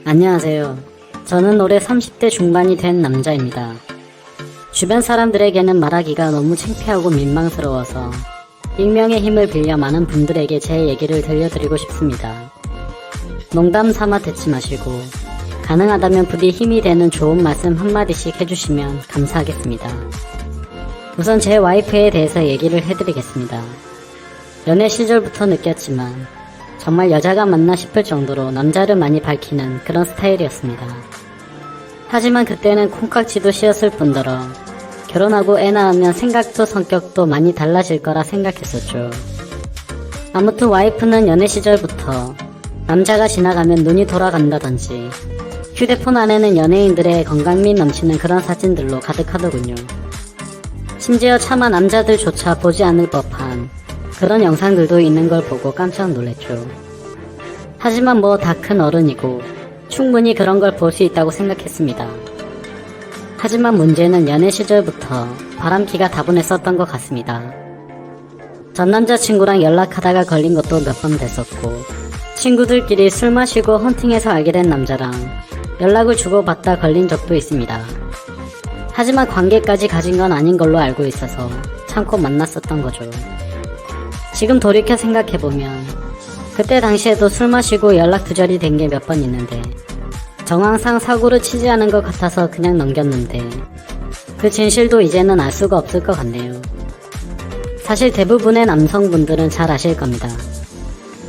안녕하세요. 저는 올해 30대 중반이 된 남자입니다. 주변 사람들에게는 말하기가 너무 창피하고 민망스러워서 익명의 힘을 빌려 많은 분들에게 제 얘기를 들려드리고 싶습니다. 농담 삼아 듣지 마시고 가능하다면 부디 힘이 되는 좋은 말씀 한마디씩 해주시면 감사하겠습니다. 우선 제 와이프에 대해서 얘기를 해드리겠습니다. 연애 시절부터 느꼈지만 정말 여자가 맞나 싶을 정도로 남자를 많이 밝히는 그런 스타일이었습니다. 하지만 그때는 콩깍지도 씌었을 뿐더러 결혼하고 애 낳으면 생각도 성격도 많이 달라질 거라 생각했었죠. 아무튼 와이프는 연애 시절부터 남자가 지나가면 눈이 돌아간다든지 휴대폰 안에는 연예인들의 건강미 넘치는 그런 사진들로 가득하더군요. 심지어 차마 남자들조차 보지 않을 법한 그런 영상들도 있는 걸 보고 깜짝 놀랐죠. 하지만 뭐 다 큰 어른이고 충분히 그런 걸 볼 수 있다고 생각했습니다. 하지만 문제는 연애 시절부터 바람기가 다분했었던 것 같습니다. 전 남자친구랑 연락하다가 걸린 것도 몇 번 됐었고 친구들끼리 술 마시고 헌팅해서 알게 된 남자랑 연락을 주고받다 걸린 적도 있습니다. 하지만 관계까지 가진 건 아닌 걸로 알고 있어서 참고 만났었던 거죠. 지금 돌이켜 생각해보면 그때 당시에도 술 마시고 연락 두절이 된 게 몇 번 있는데 정황상 사고를 치지 않은 것 같아서 그냥 넘겼는데 그 진실도 이제는 알 수가 없을 것 같네요. 사실 대부분의 남성분들은 잘 아실 겁니다.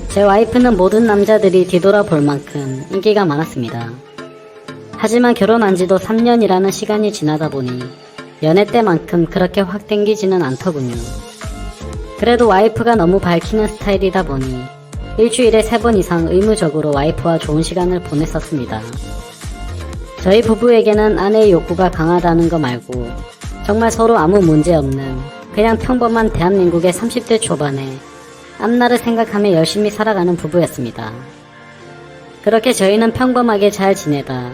제 와이프는 모든 남자들이 뒤돌아볼 만큼 인기가 많았습니다. 하지만 결혼한 지도 3년이라는 시간이 지나다 보니 연애 때만큼 그렇게 확 땡기지는 않더군요. 그래도 와이프가 너무 밝히는 스타일이다 보니 일주일에 3번 이상 의무적으로 와이프와 좋은 시간을 보냈었습니다. 저희 부부에게는 아내의 욕구가 강하다는 거 말고 정말 서로 아무 문제 없는 그냥 평범한 대한민국의 30대 초반에 앞날을 생각하며 열심히 살아가는 부부였습니다. 그렇게 저희는 평범하게 잘 지내다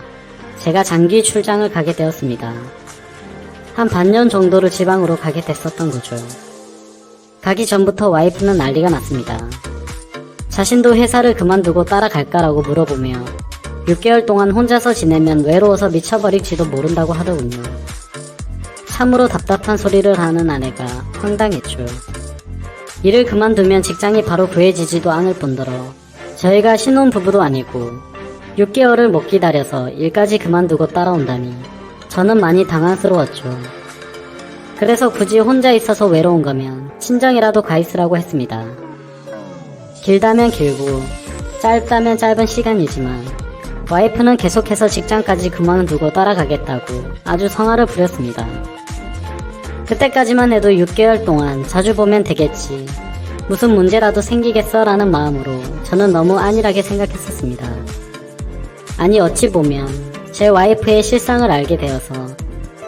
제가 장기 출장을 가게 되었습니다. 한 반년 정도를 지방으로 가게 됐었던 거죠. 가기 전부터 와이프는 난리가 났습니다. 자신도 회사를 그만두고 따라갈까라고 물어보며 6개월 동안 혼자서 지내면 외로워서 미쳐버릴지도 모른다고 하더군요. 참으로 답답한 소리를 하는 아내가 황당했죠. 일을 그만두면 직장이 바로 구해지지도 않을 뿐더러 저희가 신혼부부도 아니고 6개월을 못 기다려서 일까지 그만두고 따라온다니 저는 많이 당황스러웠죠. 그래서 굳이 혼자 있어서 외로운 거면 친정이라도 가 있으라고 했습니다. 길다면 길고 짧다면 짧은 시간이지만 와이프는 계속해서 직장까지 그만두고 따라가겠다고 아주 성화를 부렸습니다. 그때까지만 해도 6개월 동안 자주 보면 되겠지, 무슨 문제라도 생기겠어 라는 마음으로 저는 너무 안일하게 생각했었습니다. 아니 어찌 보면 제 와이프의 실상을 알게 되어서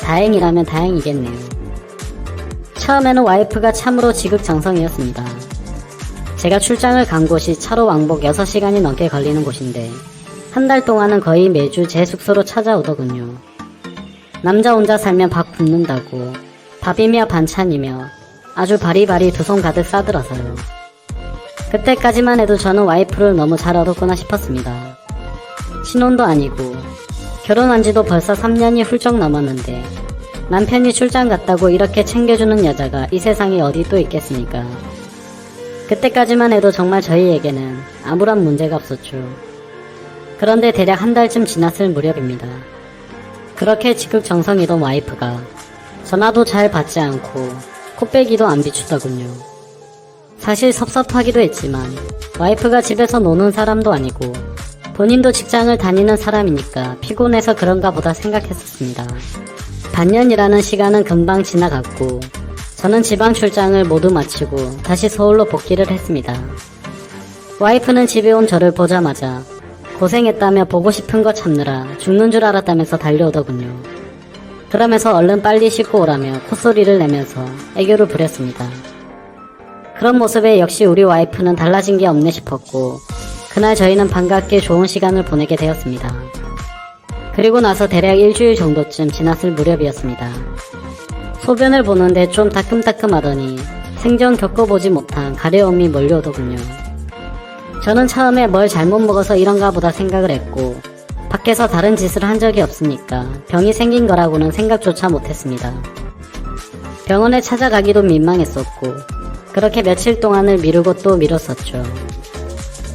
다행이라면 다행이겠네요. 처음에는 와이프가 참으로 지극정성이었습니다. 제가 출장을 간 곳이 차로 왕복 6시간이 넘게 걸리는 곳인데 한 달 동안은 거의 매주 제 숙소로 찾아오더군요. 남자 혼자 살면 밥 굶는다고 밥이며 반찬이며 아주 바리바리 두 손 가득 싸들어서요. 그때까지만 해도 저는 와이프를 너무 잘 얻었구나 싶었습니다. 신혼도 아니고 결혼한 지도 벌써 3년이 훌쩍 넘었는데 남편이 출장 갔다고 이렇게 챙겨주는 여자가 이 세상에 어디 또 있겠습니까? 그때까지만 해도 정말 저희에게는 아무런 문제가 없었죠. 그런데 대략 한 달쯤 지났을 무렵입니다. 그렇게 지극정성이던 와이프가 전화도 잘 받지 않고 코빼기도 안 비추더군요. 사실 섭섭하기도 했지만 와이프가 집에서 노는 사람도 아니고 본인도 직장을 다니는 사람이니까 피곤해서 그런가 보다 생각했었습니다. 반년이라는 시간은 금방 지나갔고 저는 지방 출장을 모두 마치고 다시 서울로 복귀를 했습니다. 와이프는 집에 온 저를 보자마자 고생했다며 보고 싶은 거 참느라 죽는 줄 알았다면서 달려오더군요. 그러면서 얼른 빨리 씻고 오라며 콧소리를 내면서 애교를 부렸습니다. 그런 모습에 역시 우리 와이프는 달라진 게 없네 싶었고 그날 저희는 반갑게 좋은 시간을 보내게 되었습니다. 그리고 나서 대략 일주일 정도쯤 지났을 무렵이었습니다. 소변을 보는데 좀 따끔따끔하더니 생전 겪어보지 못한 가려움이 몰려오더군요. 저는 처음에 뭘 잘못 먹어서 이런가 보다 생각을 했고 밖에서 다른 짓을 한 적이 없으니까 병이 생긴 거라고는 생각조차 못했습니다. 병원에 찾아가기도 민망했었고 그렇게 며칠 동안을 미루고 또 미뤘었죠.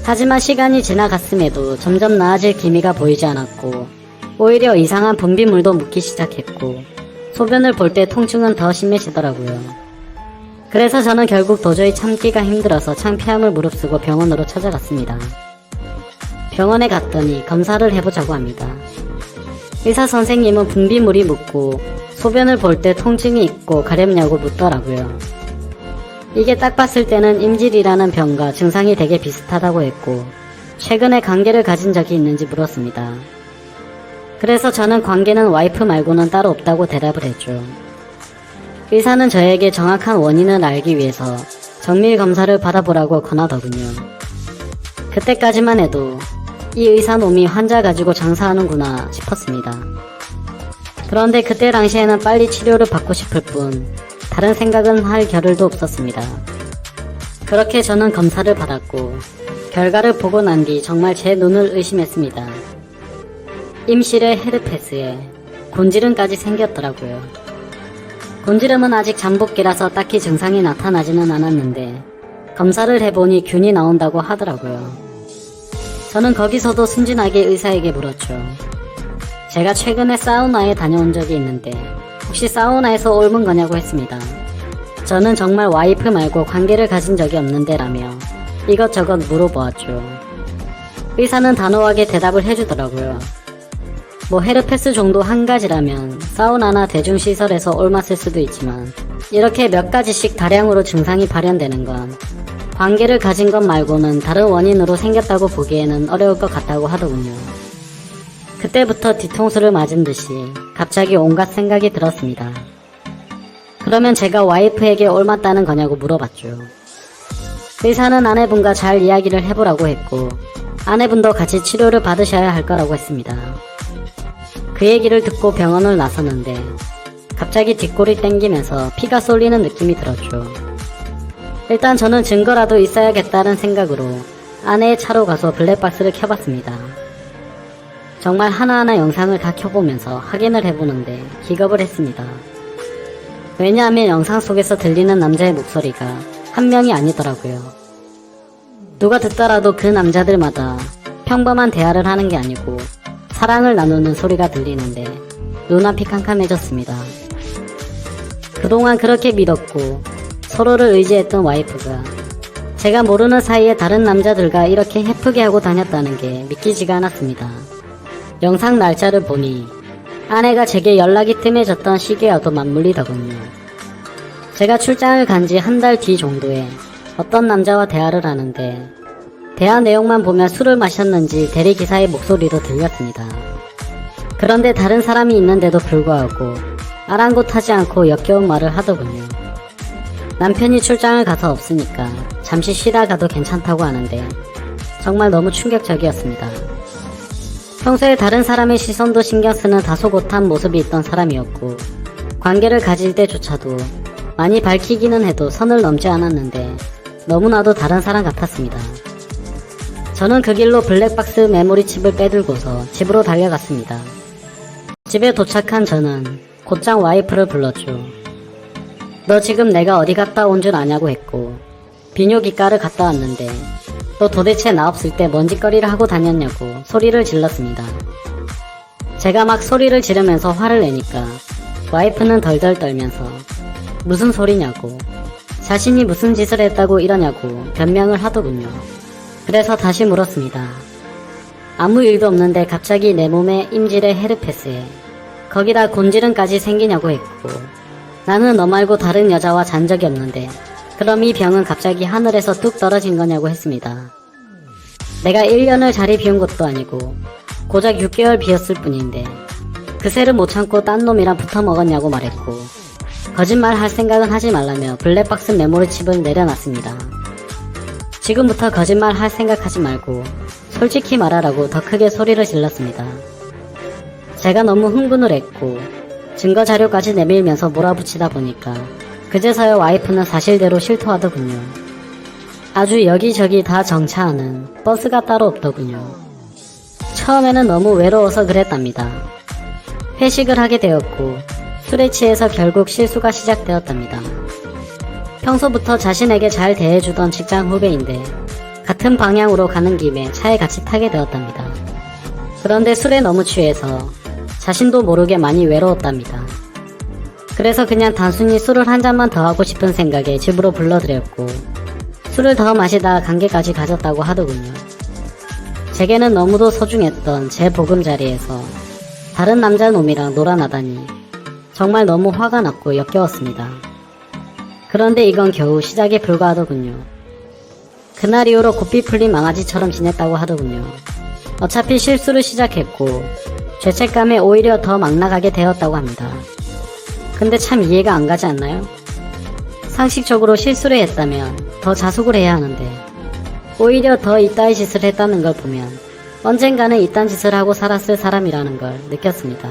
하지만 시간이 지나갔음에도 점점 나아질 기미가 보이지 않았고 오히려 이상한 분비물도 묻기 시작했고 소변을 볼 때 통증은 더 심해지더라고요. 그래서 저는 결국 도저히 참기가 힘들어서 창피함을 무릅쓰고 병원으로 찾아갔습니다. 병원에 갔더니 검사를 해보자고 합니다. 의사 선생님은 분비물이 묻고 소변을 볼 때 통증이 있고 가렵냐고 묻더라고요. 이게 딱 봤을 때는 임질이라는 병과 증상이 되게 비슷하다고 했고 최근에 관계를 가진 적이 있는지 물었습니다. 그래서 저는 관계는 와이프 말고는 따로 없다고 대답을 했죠. 의사는 저에게 정확한 원인을 알기 위해서 정밀 검사를 받아보라고 권하더군요. 그때까지만 해도 이 의사놈이 환자 가지고 장사하는구나 싶었습니다. 그런데 그때 당시에는 빨리 치료를 받고 싶을 뿐 다른 생각은 할 겨를도 없었습니다. 그렇게 저는 검사를 받았고 결과를 보고 난 뒤 정말 제 눈을 의심했습니다. 임실에 헤르페스에 곤지름까지 생겼더라고요. 곤지름은 아직 잠복기라서 딱히 증상이 나타나지는 않았는데 검사를 해보니 균이 나온다고 하더라고요. 저는 거기서도 순진하게 의사에게 물었죠. 제가 최근에 사우나에 다녀온 적이 있는데 혹시 사우나에서 옮은 거냐고 했습니다. 저는 정말 와이프 말고 관계를 가진 적이 없는데 라며 이것저것 물어보았죠. 의사는 단호하게 대답을 해주더라고요. 뭐 헤르페스 정도 한 가지라면 사우나나 대중시설에서 옮았을 수도 있지만 이렇게 몇 가지씩 다량으로 증상이 발현되는 건 관계를 가진 것 말고는 다른 원인으로 생겼다고 보기에는 어려울 것 같다고 하더군요. 그때부터 뒤통수를 맞은 듯이 갑자기 온갖 생각이 들었습니다. 그러면 제가 와이프에게 옮았다는 거냐고 물어봤죠. 의사는 아내분과 잘 이야기를 해보라고 했고 아내분도 같이 치료를 받으셔야 할 거라고 했습니다. 그 얘기를 듣고 병원을 나섰는데 갑자기 뒷골이 땡기면서 피가 쏠리는 느낌이 들었죠. 일단 저는 증거라도 있어야겠다는 생각으로 아내의 차로 가서 블랙박스를 켜봤습니다. 정말 하나하나 영상을 다 켜보면서 확인을 해보는데 기겁을 했습니다. 왜냐하면 영상 속에서 들리는 남자의 목소리가 한 명이 아니더라고요. 누가 듣더라도 그 남자들마다 평범한 대화를 하는 게 아니고 사랑을 나누는 소리가 들리는데 눈앞이 캄캄해졌습니다. 그동안 그렇게 믿었고 서로를 의지했던 와이프가 제가 모르는 사이에 다른 남자들과 이렇게 해프게 하고 다녔다는 게 믿기지가 않았습니다. 영상 날짜를 보니 아내가 제게 연락이 뜸해졌던 시기와도 맞물리더군요. 제가 출장을 간 지 한 달 뒤 정도에 어떤 남자와 대화를 하는데 대화 내용만 보면 술을 마셨는지 대리기사의 목소리도 들렸습니다. 그런데 다른 사람이 있는데도 불구하고 아랑곳하지 않고 역겨운 말을 하더군요. 남편이 출장을 가서 없으니까 잠시 쉬다 가도 괜찮다고 하는데 정말 너무 충격적이었습니다. 평소에 다른 사람의 시선도 신경 쓰는 다소곳한 모습이 있던 사람이었고 관계를 가질 때조차도 많이 밝히기는 해도 선을 넘지 않았는데 너무나도 다른 사람 같았습니다. 저는 그 길로 블랙박스 메모리 칩을 빼들고서 집으로 달려갔습니다. 집에 도착한 저는 곧장 와이프를 불렀죠. 너 지금 내가 어디 갔다 온 줄 아냐고 했고 비뇨기과를 갔다 왔는데 너 도대체 나 없을 때 뭔 짓거리를 하고 다녔냐고 소리를 질렀습니다. 제가 막 소리를 지르면서 화를 내니까 와이프는 덜덜 떨면서 무슨 소리냐고 자신이 무슨 짓을 했다고 이러냐고 변명을 하더군요. 그래서 다시 물었습니다. 아무 일도 없는데 갑자기 내 몸에 임질에 헤르페스에 거기다 곤지름까지 생기냐고 했고 나는 너 말고 다른 여자와 잔 적이 없는데 그럼 이 병은 갑자기 하늘에서 뚝 떨어진 거냐고 했습니다. 내가 1년을 자리 비운 것도 아니고 고작 6개월 비었을 뿐인데 그새를 못 참고 딴 놈이랑 붙어 먹었냐고 말했고 거짓말 할 생각은 하지 말라며 블랙박스 메모리 칩을 내려놨습니다. 지금부터 거짓말 할 생각하지 말고 솔직히 말하라고 더 크게 소리를 질렀습니다. 제가 너무 흥분을 했고 증거 자료까지 내밀면서 몰아붙이다 보니까 그제서야 와이프는 사실대로 실토하더군요. 아주 여기저기 다 정차하는 버스가 따로 없더군요. 처음에는 너무 외로워서 그랬답니다. 회식을 하게 되었고 술에 취해서 결국 실수가 시작되었답니다. 평소부터 자신에게 잘 대해주던 직장 후배인데 같은 방향으로 가는 김에 차에 같이 타게 되었답니다. 그런데 술에 너무 취해서 자신도 모르게 많이 외로웠답니다. 그래서 그냥 단순히 술을 한 잔만 더 하고 싶은 생각에 집으로 불러들였고 술을 더 마시다 관계까지 가졌다고 하더군요. 제게는 너무도 소중했던 제 보금자리에서 다른 남자 놈이랑 놀아나다니 정말 너무 화가 났고 역겨웠습니다. 그런데 이건 겨우 시작에 불과하더군요. 그날 이후로 고삐 풀린 망아지처럼 지냈다고 하더군요. 어차피 실수를 시작했고 죄책감에 오히려 더 막 나가게 되었다고 합니다. 근데 참 이해가 안 가지 않나요? 상식적으로 실수를 했다면 더 자숙을 해야 하는데 오히려 더 이따위 짓을 했다는 걸 보면 언젠가는 이딴 짓을 하고 살았을 사람이라는 걸 느꼈습니다.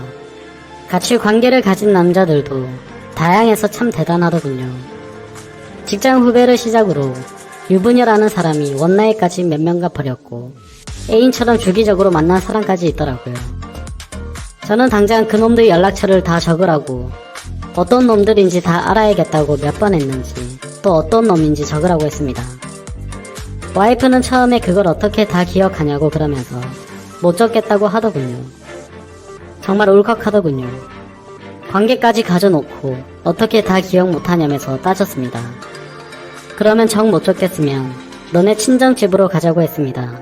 같이 관계를 가진 남자들도 다양해서 참 대단하더군요. 직장 후배를 시작으로 유부녀라는 사람이 원나잇까지 몇 명과 버렸고 애인처럼 주기적으로 만난 사람까지 있더라고요. 저는 당장 그놈들 연락처를 다 적으라고 어떤 놈들인지 다 알아야겠다고 몇 번 했는지 또 어떤 놈인지 적으라고 했습니다. 와이프는 처음에 그걸 어떻게 다 기억하냐고 그러면서 못 적겠다고 하더군요. 정말 울컥하더군요. 관계까지 가져놓고 어떻게 다 기억 못하냐면서 따졌습니다. 그러면 정 못 적겠으면 너네 친정집으로 가자고 했습니다.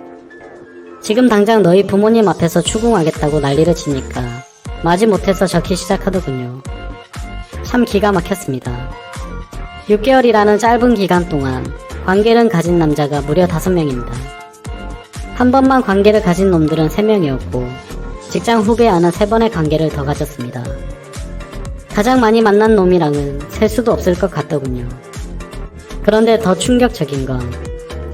지금 당장 너희 부모님 앞에서 추궁하겠다고 난리를 치니까 마지못해서 적기 시작하더군요. 참 기가 막혔습니다. 6개월이라는 짧은 기간 동안 관계를 가진 남자가 무려 5명입니다. 한 번만 관계를 가진 놈들은 3명이었고 직장 후배와는 3번의 관계를 더 가졌습니다. 가장 많이 만난 놈이랑은 셀 수도 없을 것 같더군요. 그런데 더 충격적인 건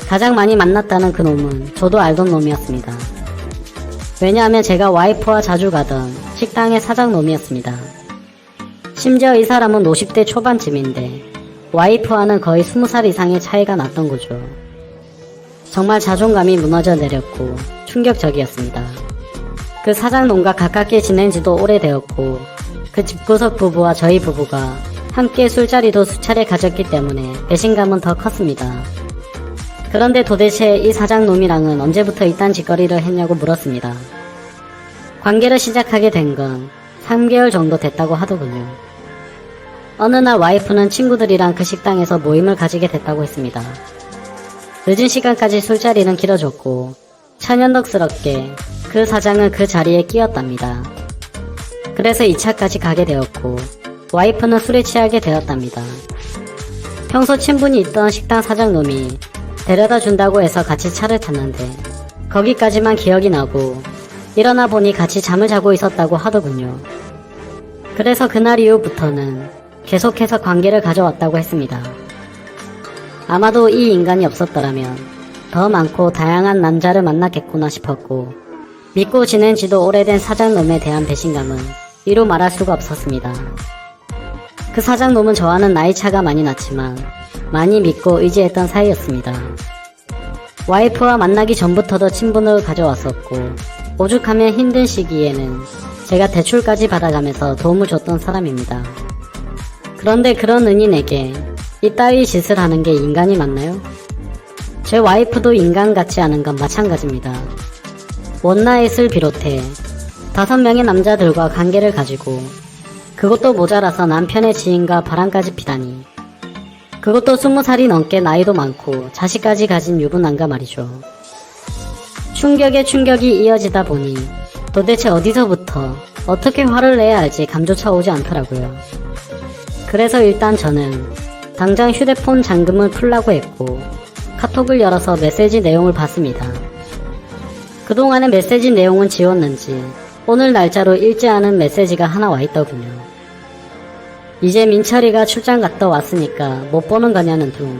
가장 많이 만났다는 그 놈은 저도 알던 놈이었습니다. 왜냐하면 제가 와이프와 자주 가던 식당의 사장 놈이었습니다. 심지어 이 사람은 50대 초반쯤인데 와이프와는 거의 20살 이상의 차이가 났던 거죠. 정말 자존감이 무너져 내렸고 충격적이었습니다. 그 사장놈과 가깝게 지낸 지도 오래되었고 그 집구석 부부와 저희 부부가 함께 술자리도 수차례 가졌기 때문에 배신감은 더 컸습니다. 그런데 도대체 이 사장놈이랑은 언제부터 이딴 짓거리를 했냐고 물었습니다. 관계를 시작하게 된 건 3개월 정도 됐다고 하더군요. 어느 날 와이프는 친구들이랑 그 식당에서 모임을 가지게 됐다고 했습니다. 늦은 시간까지 술자리는 길어졌고 천연덕스럽게 그 사장은 그 자리에 끼었답니다. 그래서 2차까지 가게 되었고 와이프는 술에 취하게 되었답니다. 평소 친분이 있던 식당 사장놈이 데려다 준다고 해서 같이 차를 탔는데 거기까지만 기억이 나고 일어나 보니 같이 잠을 자고 있었다고 하더군요. 그래서 그날 이후부터는 계속해서 관계를 가져왔다고 했습니다. 아마도 이 인간이 없었더라면 더 많고 다양한 남자를 만났겠구나 싶었고 믿고 지낸 지도 오래된 사장놈에 대한 배신감은 이루 말할 수가 없었습니다. 그 사장놈은 저와는 나이차가 많이 났지만 많이 믿고 의지했던 사이였습니다. 와이프와 만나기 전부터도 친분을 가져왔었고 오죽하면 힘든 시기에는 제가 대출까지 받아가면서 도움을 줬던 사람입니다. 그런데 그런 은인에게 이따위 짓을 하는 게 인간이 맞나요? 제 와이프도 인간 같지 않은 건 마찬가지입니다. 원나잇을 비롯해 5명의 남자들과 관계를 가지고 그것도 모자라서 남편의 지인과 바람까지 피다니 그것도 20살이 넘게 나이도 많고 자식까지 가진 유부남과 말이죠. 충격에 충격이 이어지다 보니 도대체 어디서부터 어떻게 화를 내야 할지 감조차 오지 않더라고요. 그래서 일단 저는 당장 휴대폰 잠금을 풀라고 했고 카톡을 열어서 메시지 내용을 봤습니다. 그동안의 메시지 내용은 지웠는지 오늘 날짜로 읽지 않은 메시지가 하나 와있더군요. 이제 민철이가 출장 갔다 왔으니까 못 보는 거냐는 둥,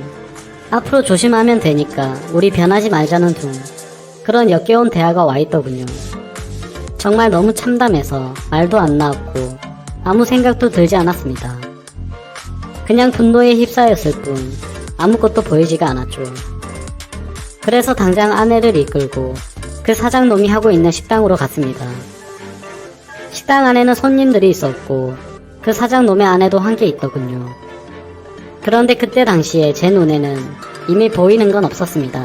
앞으로 조심하면 되니까 우리 변하지 말자는 둥, 그런 역겨운 대화가 와있더군요. 정말 너무 참담해서 말도 안 나왔고 아무 생각도 들지 않았습니다. 그냥 분노에 휩싸였을 뿐 아무것도 보이지가 않았죠. 그래서 당장 아내를 이끌고 그 사장놈이 하고 있는 식당으로 갔습니다. 식당 안에는 손님들이 있었고 그 사장놈의 아내도 함께 있더군요. 그런데 그때 당시에 제 눈에는 이미 보이는 건 없었습니다.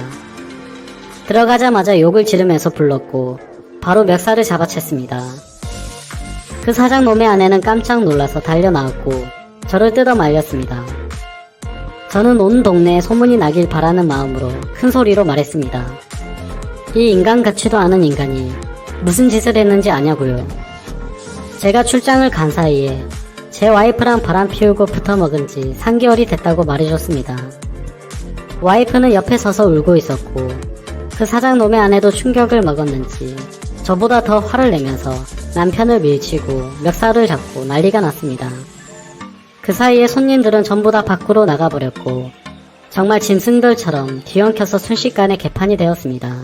들어가자마자 욕을 지르면서 불렀고 바로 멱살을 잡아챘습니다. 그 사장놈의 아내는 깜짝 놀라서 달려나왔고 저를 뜯어 말렸습니다. 저는 온 동네에 소문이 나길 바라는 마음으로 큰 소리로 말했습니다. 이 인간 같지도 않은 인간이 무슨 짓을 했는지 아냐고요. 제가 출장을 간 사이에 제 와이프랑 바람 피우고 붙어먹은 지 3개월이 됐다고 말해줬습니다. 와이프는 옆에 서서 울고 있었고 그 사장놈의 아내도 충격을 먹었는지 저보다 더 화를 내면서 남편을 밀치고 멱살을 잡고 난리가 났습니다. 그 사이에 손님들은 전부 다 밖으로 나가버렸고 정말 짐승들처럼 뒤엉켜서 순식간에 개판이 되었습니다.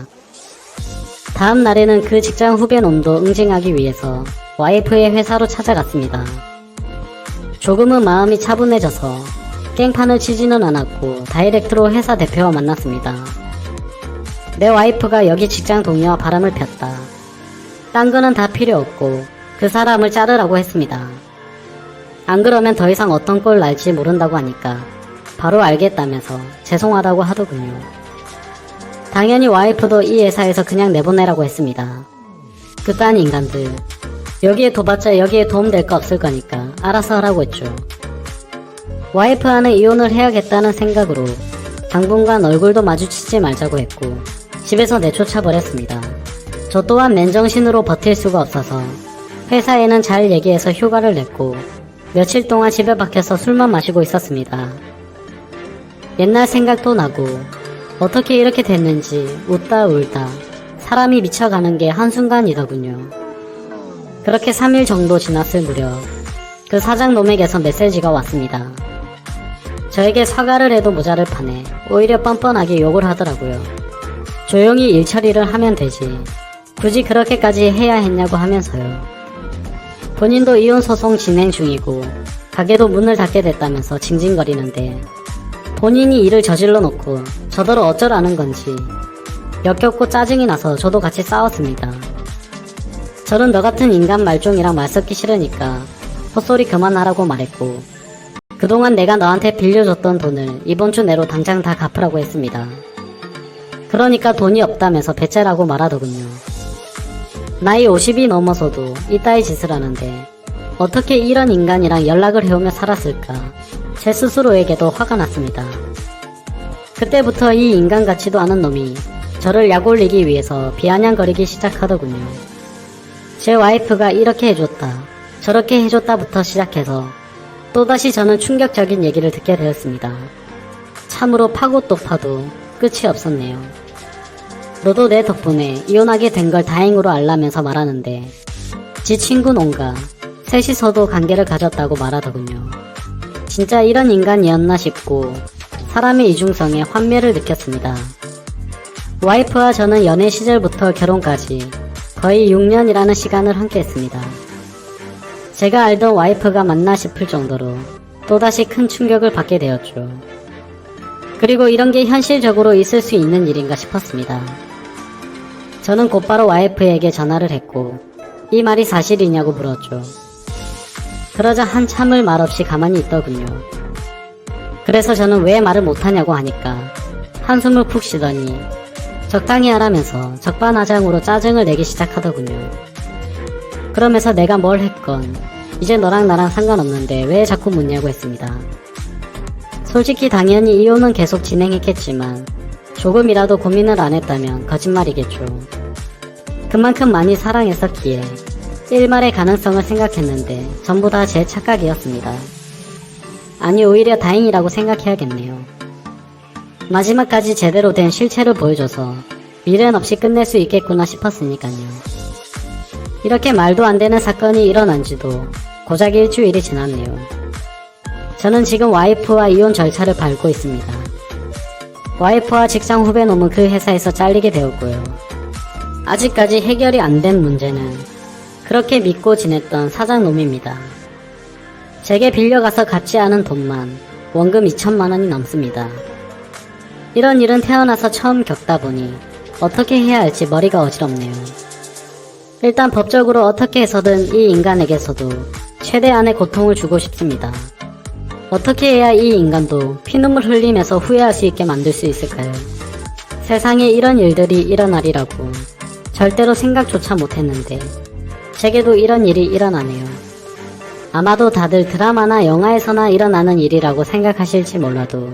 다음 날에는 그 직장 후배 놈도 응징하기 위해서 와이프의 회사로 찾아갔습니다. 조금은 마음이 차분해져서 깽판을 치지는 않았고 다이렉트로 회사 대표와 만났습니다. 내 와이프가 여기 직장 동료와 바람을 폈다. 딴 거는 다 필요 없고 그 사람을 자르라고 했습니다. 안 그러면 더 이상 어떤 꼴 날지 모른다고 하니까 바로 알겠다면서 죄송하다고 하더군요. 당연히 와이프도 이 회사에서 그냥 내보내라고 했습니다. 그딴 인간들 여기에 둬봤자 여기에 도움될 거 없을 거니까 알아서 하라고 했죠. 와이프와는 이혼을 해야겠다는 생각으로 당분간 얼굴도 마주치지 말자고 했고 집에서 내쫓아 버렸습니다. 저 또한 맨정신으로 버틸 수가 없어서 회사에는 잘 얘기해서 휴가를 냈고 며칠 동안 집에 박혀서 술만 마시고 있었습니다. 옛날 생각도 나고 어떻게 이렇게 됐는지 웃다 울다 사람이 미쳐가는 게 한순간이더군요. 그렇게 3일 정도 지났을 무렵 그 사장놈에게서 메시지가 왔습니다. 저에게 사과를 해도 모자를 파네 오히려 뻔뻔하게 욕을 하더라고요. 조용히 일 처리를 하면 되지 굳이 그렇게까지 해야 했냐고 하면서요. 본인도 이혼 소송 진행 중이고 가게도 문을 닫게 됐다면서 징징거리는데 본인이 일을 저질러 놓고 저더러 어쩌라는 건지 역겹고 짜증이 나서 저도 같이 싸웠습니다. 저는 너 같은 인간 말종이랑 말 섞기 싫으니까 헛소리 그만하라고 말했고 그동안 내가 너한테 빌려줬던 돈을 이번 주 내로 당장 다 갚으라고 했습니다. 그러니까 돈이 없다면서 배째라고 말하더군요. 나이 50이 넘어서도 이따위 짓을 하는데 어떻게 이런 인간이랑 연락을 해오며 살았을까 제 스스로에게도 화가 났습니다. 그때부터 이 인간 같지도 않은 놈이 저를 약올리기 위해서 비아냥거리기 시작하더군요. 제 와이프가 이렇게 해줬다 저렇게 해줬다부터 시작해서 또다시 저는 충격적인 얘기를 듣게 되었습니다. 참으로 파고 또 파도 끝이 없었네요. 너도 내 덕분에 이혼하게 된 걸 다행으로 알라면서 말하는데 지 친구 놈과 셋이서도 관계를 가졌다고 말하더군요. 진짜 이런 인간이었나 싶고 사람의 이중성에 환멸을 느꼈습니다. 와이프와 저는 연애 시절부터 결혼까지 거의 6년이라는 시간을 함께 했습니다. 제가 알던 와이프가 맞나 싶을 정도로 또다시 큰 충격을 받게 되었죠. 그리고 이런 게 현실적으로 있을 수 있는 일인가 싶었습니다. 저는 곧바로 와이프에게 전화를 했고 이 말이 사실이냐고 물었죠. 그러자 한참을 말없이 가만히 있더군요. 그래서 저는 왜 말을 못하냐고 하니까 한숨을 푹 쉬더니 적당히 하라면서 적반하장으로 짜증을 내기 시작하더군요. 그러면서 내가 뭘 했건 이제 너랑 나랑 상관없는데 왜 자꾸 묻냐고 했습니다. 솔직히 당연히 이혼은 계속 진행했겠지만 조금이라도 고민을 안 했다면 거짓말이겠죠. 그만큼 많이 사랑했었기에 일말의 가능성을 생각했는데 전부 다 제 착각이었습니다. 아니 오히려 다행이라고 생각해야겠네요. 마지막까지 제대로 된 실체를 보여줘서 미련 없이 끝낼 수 있겠구나 싶었으니까요. 이렇게 말도 안 되는 사건이 일어난 지도 고작 일주일이 지났네요. 저는 지금 와이프와 이혼 절차를 밟고 있습니다. 와이프와 직장 후배 놈은 그 회사에서 잘리게 되었고요. 아직까지 해결이 안 된 문제는 그렇게 믿고 지냈던 사장놈입니다. 제게 빌려가서 갚지 않은 돈만 원금 2천만 원이 넘습니다. 이런 일은 태어나서 처음 겪다 보니 어떻게 해야 할지 머리가 어지럽네요. 일단 법적으로 어떻게 해서든 이 인간에게서도 최대한의 고통을 주고 싶습니다. 어떻게 해야 이 인간도 피눈물 흘리면서 후회할 수 있게 만들 수 있을까요? 세상에 이런 일들이 일어나리라고 절대로 생각조차 못했는데 제게도 이런 일이 일어나네요. 아마도 다들 드라마나 영화에서나 일어나는 일이라고 생각하실지 몰라도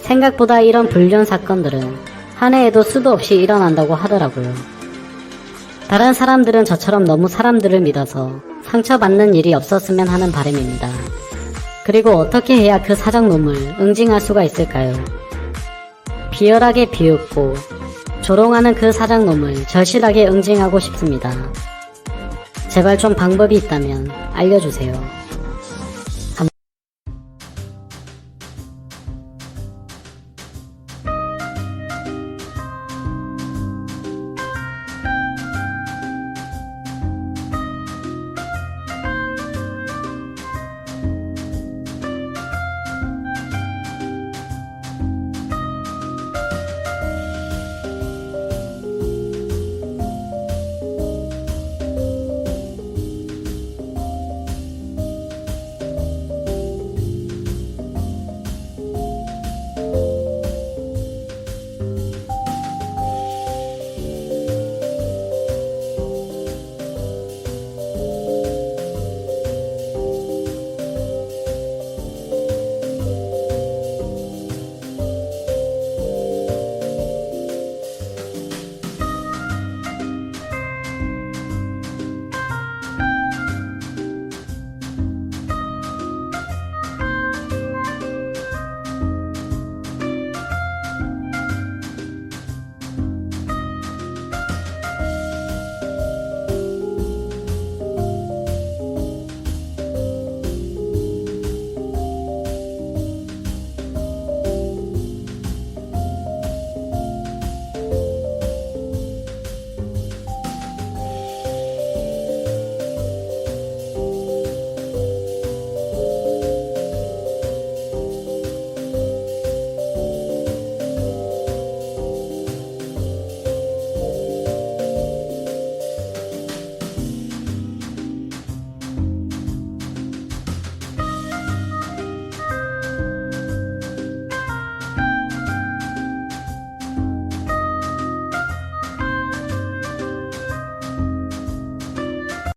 생각보다 이런 불륜 사건들은 한 해에도 수도 없이 일어난다고 하더라고요. 다른 사람들은 저처럼 너무 사람들을 믿어서 상처받는 일이 없었으면 하는 바람입니다. 그리고 어떻게 해야 그 사장놈을 응징할 수가 있을까요? 비열하게 비웃고 조롱하는 그 사장놈을 절실하게 응징하고 싶습니다. 제발 좀 방법이 있다면 알려주세요.